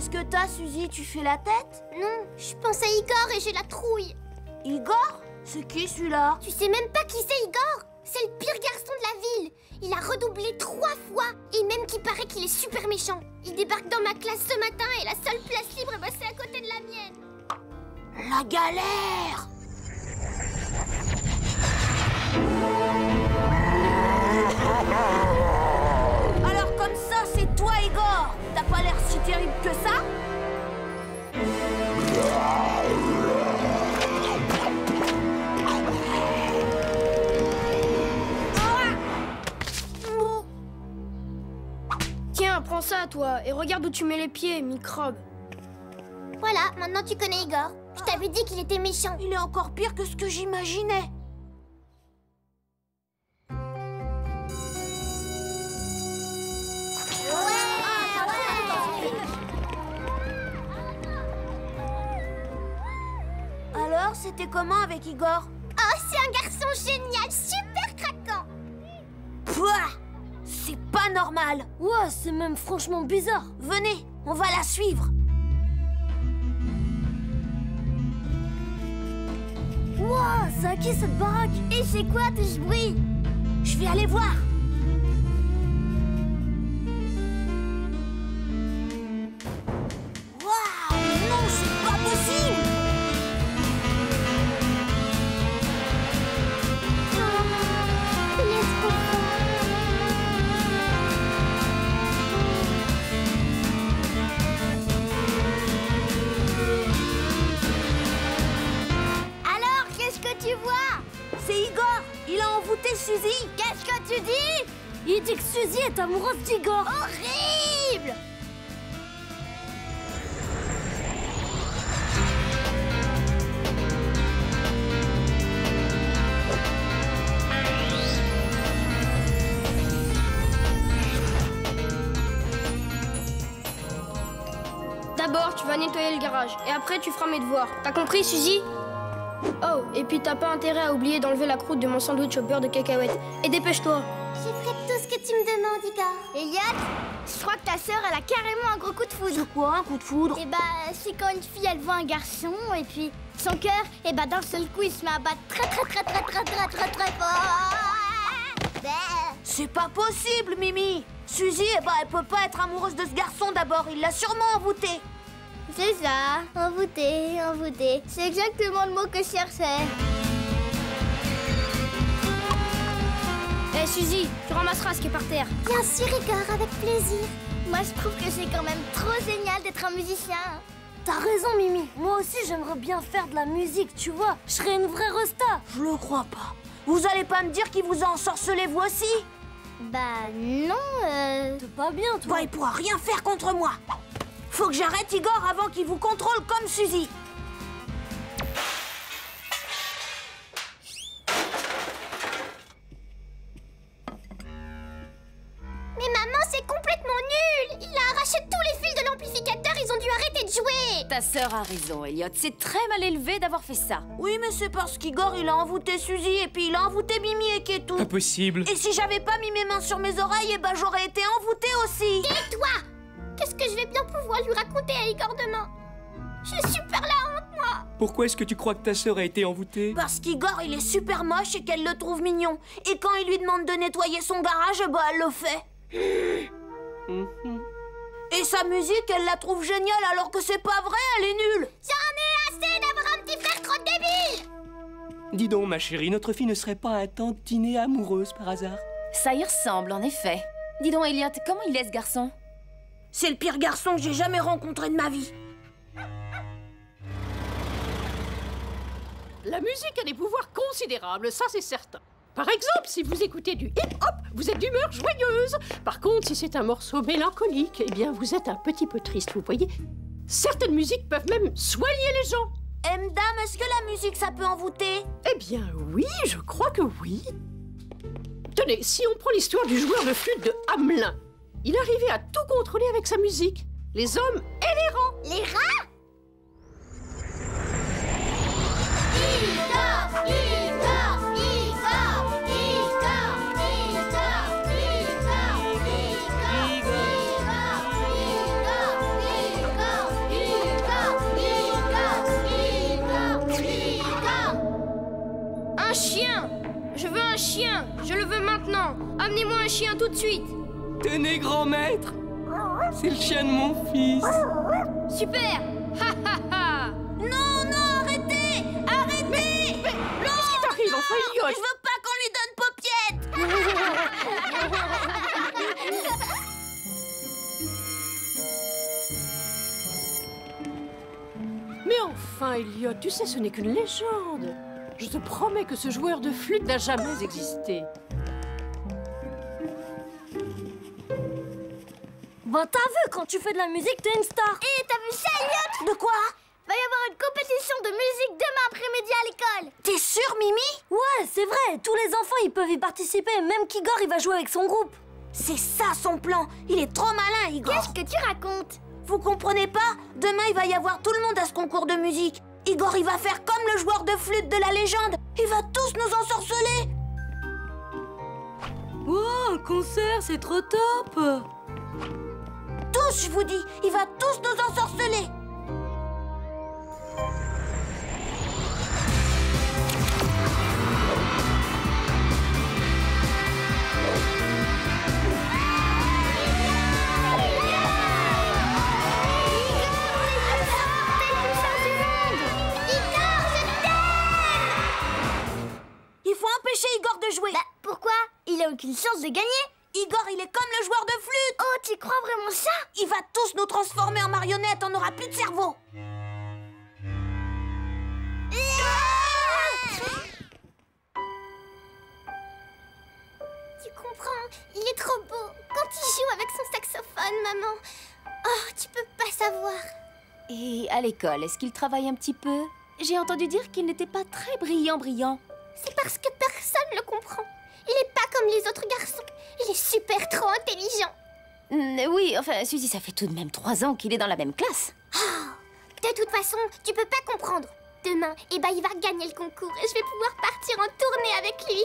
Qu'est-ce que t'as, Suzy? Tu fais la tête? Non, je pense à Igor et j'ai la trouille. Igor? C'est qui celui-là? Tu sais même pas qui c'est Igor? C'est le pire garçon de la ville. Il a redoublé 3 fois. Et même qu'il paraît qu'il est super méchant. Il débarque dans ma classe ce matin et la seule place libre, bah, c'est à côté de la mienne. La galère! Alors comme ça, c'est toi, Igor? T'as pas l'air si terrible que ça? Tiens, prends ça, toi, et regarde où tu mets les pieds, microbe. Voilà, maintenant tu connais Igor. Je t'avais dit qu'il était méchant. Il est encore pire que ce que j'imaginais. Alors, c'était comment avec Igor? Oh, c'est un garçon génial, super craquant. Pouah! C'est pas normal. Ouais, c'est même franchement bizarre. Venez, on va la suivre. Ouah, c'est à qui cette baraque? Et c'est quoi tout ce bruit? Je vais aller voir. Waouh! Non, c'est pas possible! Il est trop fort. Alors, qu'est-ce que tu vois? C'est Igor! Il a envoûté Suzy! Qu'est-ce que tu dis? Il dit que Suzy est amoureuse d'Igor. Horrible! D'abord, tu vas nettoyer le garage, et après, tu feras mes devoirs. T'as compris, Suzy? Oh, et puis t'as pas intérêt à oublier d'enlever la croûte de mon sandwich au beurre de cacahuète. Et dépêche-toi. Je ferai tout ce que tu me demandes, Igor. Elliot, je crois que ta sœur, elle a carrément un gros coup de foudre. C'est quoi, un coup de foudre? Et bah, c'est quand une fille, elle voit un garçon, et puis son cœur, et bah d'un seul coup, il se met à battre très fort. C'est pas possible, Mimi! Suzy, elle peut pas être amoureuse de ce garçon d'abord. Il l'a sûrement envoûté. C'est ça, envoûté, envoûté. C'est exactement le mot que je cherchais. Eh, Suzy, tu ramasseras ce qui est par terre. Bien sûr, Igor, avec plaisir. Moi, je trouve que c'est quand même trop génial d'être un musicien. T'as raison, Mimi. Moi aussi, j'aimerais bien faire de la musique, tu vois. Je serais une vraie resta. Je le crois pas. Vous allez pas me dire qu'il vous a ensorcelé vous aussi? Bah non, T'es pas bien, toi. Bah, il pourra rien faire contre moi. Faut que j'arrête Igor avant qu'il vous contrôle comme Suzy. Mais maman, c'est complètement nul. Il a arraché tous les fils de l'amplificateur, ils ont dû arrêter de jouer. Ta sœur a raison, Elliot. C'est très mal élevé d'avoir fait ça. Oui, mais c'est parce qu'Igor, il a envoûté Suzy et puis il a envoûté Mimi et Ketou. Impossible. Et si j'avais pas mis mes mains sur mes oreilles, ben j'aurais été envoûtée aussi. Et toi? Qu'est-ce que je vais bien pouvoir lui raconter à Igor demain? J'ai super la honte, moi. Pourquoi est-ce que tu crois que ta sœur a été envoûtée? Parce qu'Igor, il est super moche et qu'elle le trouve mignon. Et quand il lui demande de nettoyer son garage, bah elle le fait. Et sa musique, elle la trouve géniale alors que c'est pas vrai, elle est nulle. J'en ai assez d'avoir un petit frère trop débile. Dis donc, ma chérie, notre fille ne serait pas un tantinet amoureuse par hasard? Ça y ressemble, en effet. Dis donc, Elliot, comment il est ce garçon? C'est le pire garçon que j'ai jamais rencontré de ma vie. La musique a des pouvoirs considérables, ça c'est certain. Par exemple, si vous écoutez du hip-hop, vous êtes d'humeur joyeuse. Par contre, si c'est un morceau mélancolique, eh bien vous êtes un petit peu triste, vous voyez. Certaines musiques peuvent même soigner les gens. Dame, est-ce que la musique, ça peut envoûter? Eh bien oui, je crois que oui. Tenez, si on prend l'histoire du joueur de flûte de Hamelin, il arrivait à tout contrôler avec sa musique. Les hommes et les rats. Les rats? Igor, Igor, Igor, Igor, Igor, Igor, Igor, Igor, Igor, chien tout de suite. Tenez, grand maître. C'est le chien de mon fils. Super. Ha ha ha. Non, non, arrêtez. Arrêtez. Mais qu'est-ce qui t'arrive, enfin, Je idiote? veux pas qu'on lui donne Paupiette. Mais enfin, Elliot, tu sais, ce n'est qu'une légende. Je te promets que ce joueur de flûte n'a jamais existé. Bah t'as vu, quand tu fais de la musique, t'es une star. Et t'as vu ça, Elliot? De quoi? Va y avoir une compétition de musique demain après-midi à l'école. T'es sûr, Mimi? Ouais, c'est vrai, tous les enfants ils peuvent y participer, même qu'Igor il va jouer avec son groupe. C'est ça son plan, il est trop malin, Igor. Qu'est-ce que tu racontes? Vous comprenez pas? Demain il va y avoir tout le monde à ce concours de musique. Igor il va faire comme le joueur de flûte de la légende. Il va tous nous ensorceler. Oh, un concert, c'est trop top! Tous, je vous dis, il va tous nous ensorceler. Il faut empêcher Igor de jouer. Bah, pourquoi? Il a aucune chance de gagner. Igor, il est comme le joueur de flûte. Oh, tu crois vraiment ça? Il va tous nous transformer en marionnettes, on n'aura plus de cerveau. Tu comprends? Il est trop beau. Quand il joue avec son saxophone, maman. Oh, tu peux pas savoir. Et à l'école, est-ce qu'il travaille un petit peu? J'ai entendu dire qu'il n'était pas très brillant. C'est parce que personne le comprend. Il est pas comme les autres garçons. Il est super trop intelligent. Oui, enfin, Suzy, ça fait tout de même 3 ans qu'il est dans la même classe. De toute façon, tu peux pas comprendre. Demain, il va gagner le concours et je vais pouvoir partir en tournée avec lui.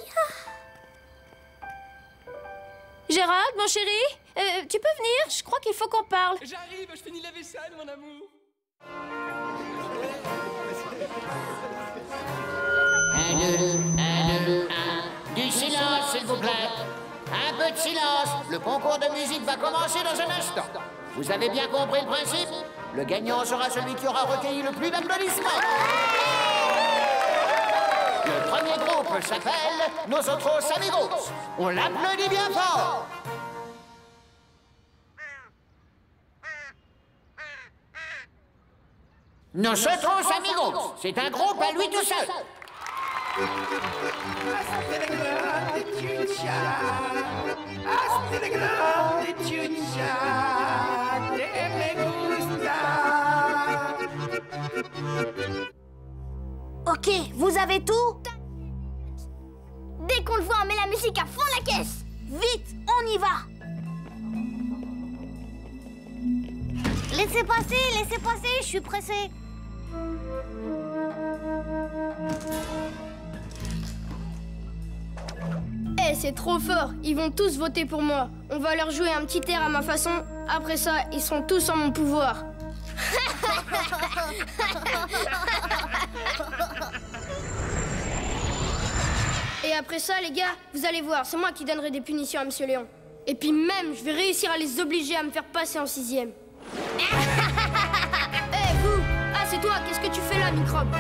Gérald, mon chéri, tu peux venir? Je crois qu'il faut qu'on parle. J'arrive, je finis la vaisselle, mon amour. Du silence, s'il vous plaît. Un peu de silence. Le concours de musique va commencer dans un instant. Vous avez bien compris le principe? Le gagnant sera celui qui aura recueilli le plus d'applaudissements. Le premier groupe s'appelle Nosotros Amigos. On l'applaudit bien fort. Nosotros Amigos, c'est un groupe à lui tout seul. Ok, vous avez tout? Dès qu'on le voit, on met la musique à fond la caisse. Vite, on y va. Laissez passer, je suis pressée. Eh, c'est trop fort. Ils vont tous voter pour moi. On va leur jouer un petit air à ma façon. Après ça, ils seront tous en mon pouvoir. Et après ça, les gars, vous allez voir, c'est moi qui donnerai des punitions à Monsieur Léon. Et puis même, je vais réussir à les obliger à me faire passer en 6e. Eh, vous! Ah, c'est toi, qu'est-ce que tu fais là, microbe?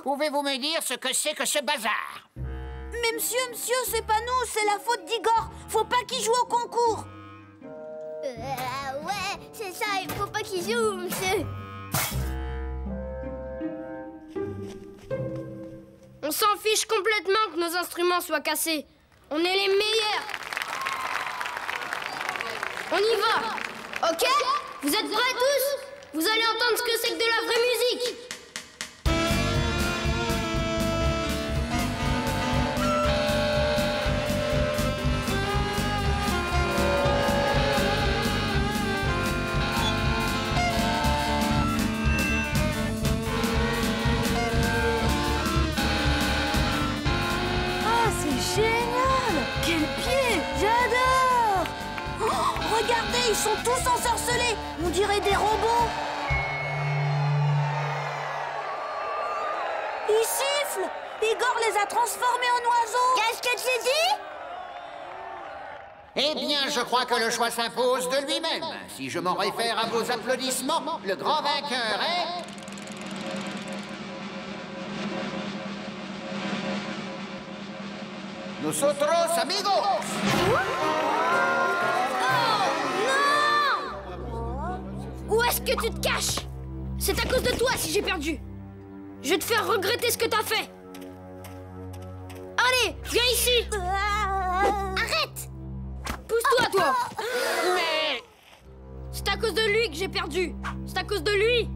Pouvez-vous me dire ce que c'est que ce bazar? Mais monsieur, c'est pas nous, c'est la faute d'Igor. Faut pas qu'il joue au concours. Ouais, c'est ça, il faut pas qu'il joue, monsieur. On s'en fiche complètement que nos instruments soient cassés. On est les meilleurs. On y va. Ok? Vous êtes prêts tous? Vous allez entendre ce que c'est que de la vraie musique. ils sont tous ensorcelés. On dirait des robots. Ils sifflent. Igor les a transformés en oiseaux. Qu'est-ce que tu dis? Eh bien, je crois que le choix s'impose de lui-même. Si je m'en réfère à vos applaudissements, le grand vainqueur est... Nosotros, amigos! Où est-ce que tu te caches? C'est à cause de toi si j'ai perdu. Je vais te faire regretter ce que t'as fait. Allez, viens ici. Arrête! Pousse-toi, toi. Mais... C'est à cause de lui que j'ai perdu. C'est à cause de lui.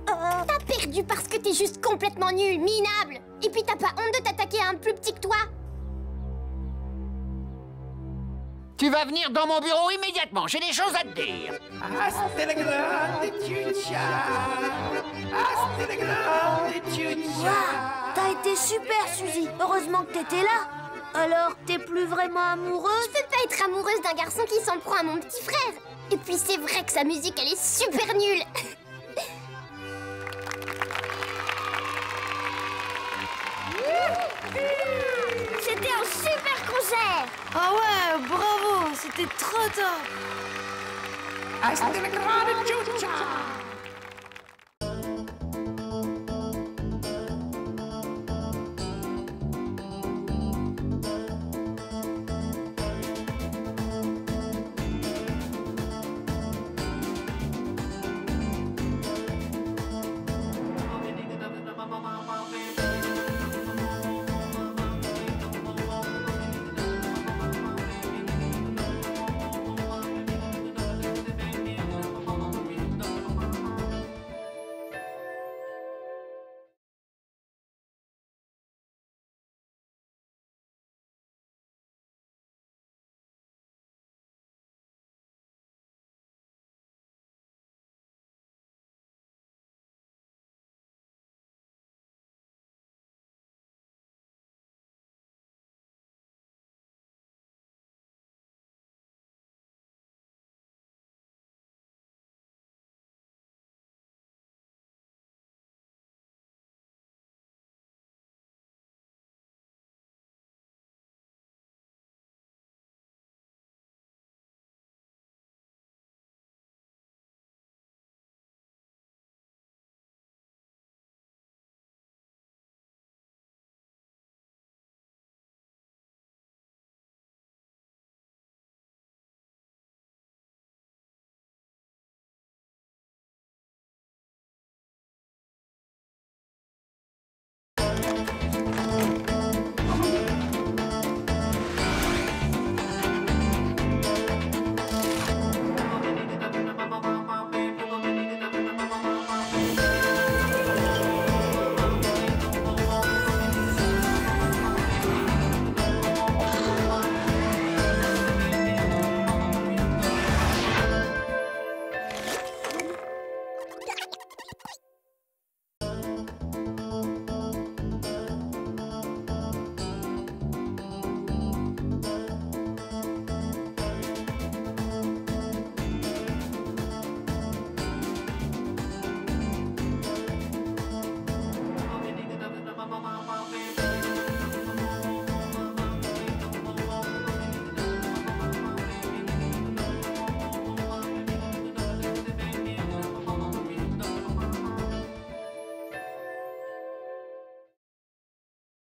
T'as perdu parce que t'es juste complètement nul, minable. Et puis t'as pas honte de t'attaquer à un plus petit que toi? Tu vas venir dans mon bureau immédiatement, j'ai des choses à te dire. Hasta la grande chucha. Hasta la grande chucha. T'as été super, Suzy. Heureusement que t'étais là. Alors, t'es plus vraiment amoureuse? Je peux pas être amoureuse d'un garçon qui s'en prend à mon petit frère. Et puis c'est vrai que sa musique, elle est super nulle. C'était un super concert. Ah ouais, bravo, c'était trop top. Hasta la grande chucha.